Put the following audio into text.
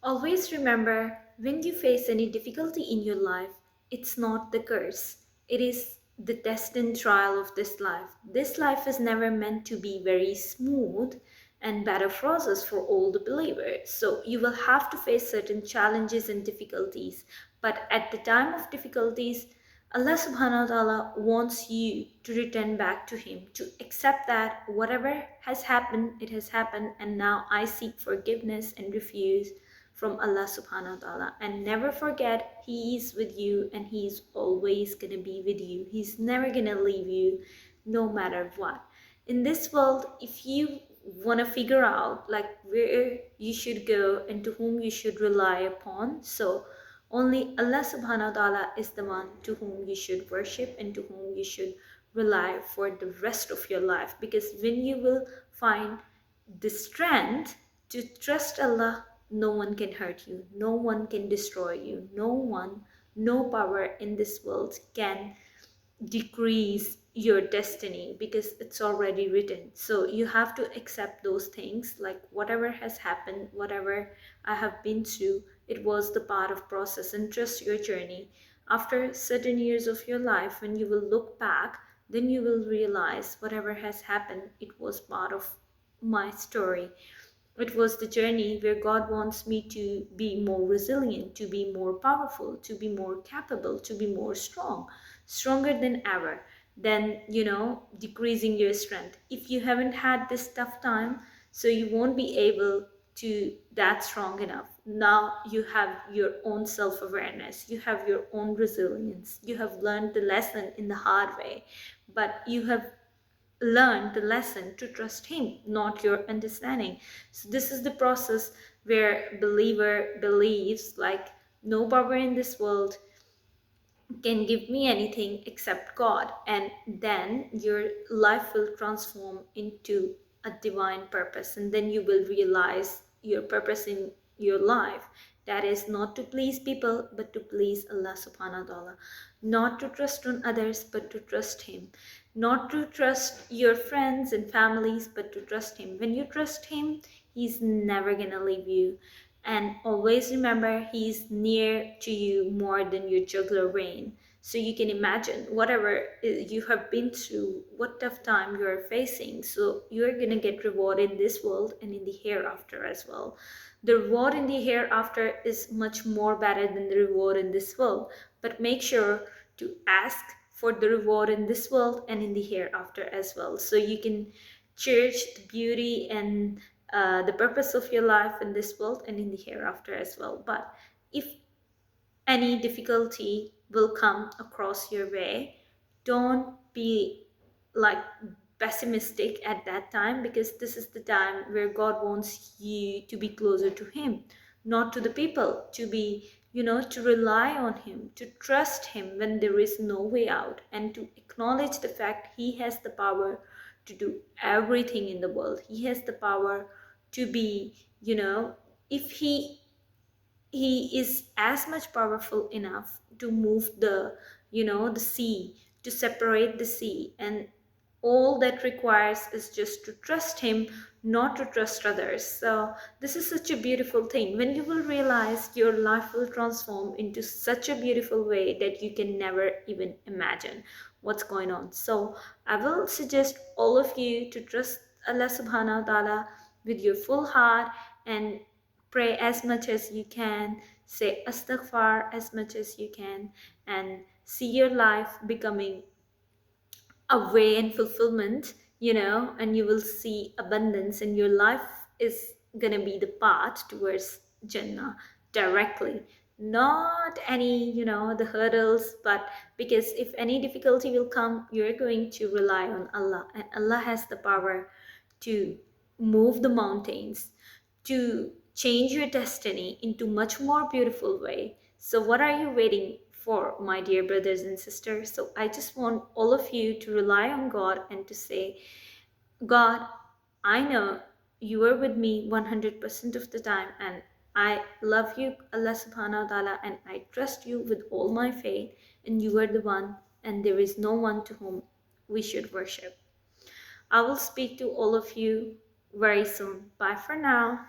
Always remember, when you face any difficulty in your life, it's not the curse. It is the destined trial of this life. This life is never meant to be very smooth and bed of roses for all the believers. So you will have to face certain challenges and difficulties. But at the time of difficulties, Allah subhanahu wa ta'ala wants you to return back to Him, to accept that whatever has happened, it has happened, and now I seek forgiveness and refuse from Allah subhanahu wa ta'ala. And never forget, He is with you and He is always gonna be with you. He's never gonna leave you no matter what. In this world, if you wanna figure out like where you should go and to whom you should rely upon, so only Allah subhanahu wa ta'ala is the one to whom you should worship and to whom you should rely for the rest of your life. Because when you will find the strength to trust Allah, no one can hurt you, no one can destroy you, no power in this world can decrease your destiny, because it's already written. So you have to accept those things, like whatever has happened, whatever I have been through, it was the part of process, and trust your journey. After certain years of your life, when you will look back, then you will realize whatever has happened, it was part of my story. It was the journey where God wants me to be more resilient, to be more powerful, to be more capable, to be more strong, stronger than ever, than, decreasing your strength. If you haven't had this tough time, so you won't be able to that strong enough. Now you have your own self-awareness, you have your own resilience, you have learned the lesson in the hard way, but you have learn the lesson to trust Him, not your understanding. So this is the process where believer believes like no power in this world can give me anything except God, and then your life will transform into a divine purpose, and then you will realize your purpose in your life, that is not to please people but to please Allah subhanahu wa ta'ala, not to trust on others but to trust Him, not to trust your friends and families but to trust Him. When you trust Him, He's never gonna leave you. And always remember, He's near to you more than your jugular vein. So you can imagine whatever you have been through, what tough time you are facing. So you're going to get reward in this world and in the hereafter as well. The reward in the hereafter is much more better than the reward in this world. But make sure to ask for the reward in this world and in the hereafter as well. So you can cherish the beauty and the purpose of your life in this world and in the hereafter as well. But if any difficulty will come across your way, don't be like pessimistic at that time, because this is the time where God wants you to be closer to Him, not to the people, to be, to rely on Him, to trust Him when there is no way out, and to acknowledge the fact He has the power to do everything in the world. He has the power to be, if he is as much powerful enough to move the sea, to separate the sea, and all that requires is just to trust Him, not to trust others. So this is such a beautiful thing. When you will realize, your life will transform into such a beautiful way that you can never even imagine what's going on. So I will suggest all of you to trust Allah subhanahu wa ta'ala with your full heart, and pray as much as you can, say astaghfar as much as you can, and see your life becoming a way and fulfillment, and you will see abundance, and your life is gonna be the path towards Jannah directly. Not any, the hurdles, but because if any difficulty will come, you're going to rely on Allah, and Allah has the power to move the mountains, to change your destiny into much more beautiful way. So what are you waiting for, my dear brothers and sisters? So I just want all of you to rely on God and to say, God, I know you are with me 100% of the time, and I love you, Allah subhanahu wa ta'ala, and I trust you with all my faith, and you are the one, and there is no one to whom we should worship. I will speak to all of you very soon. Bye for now.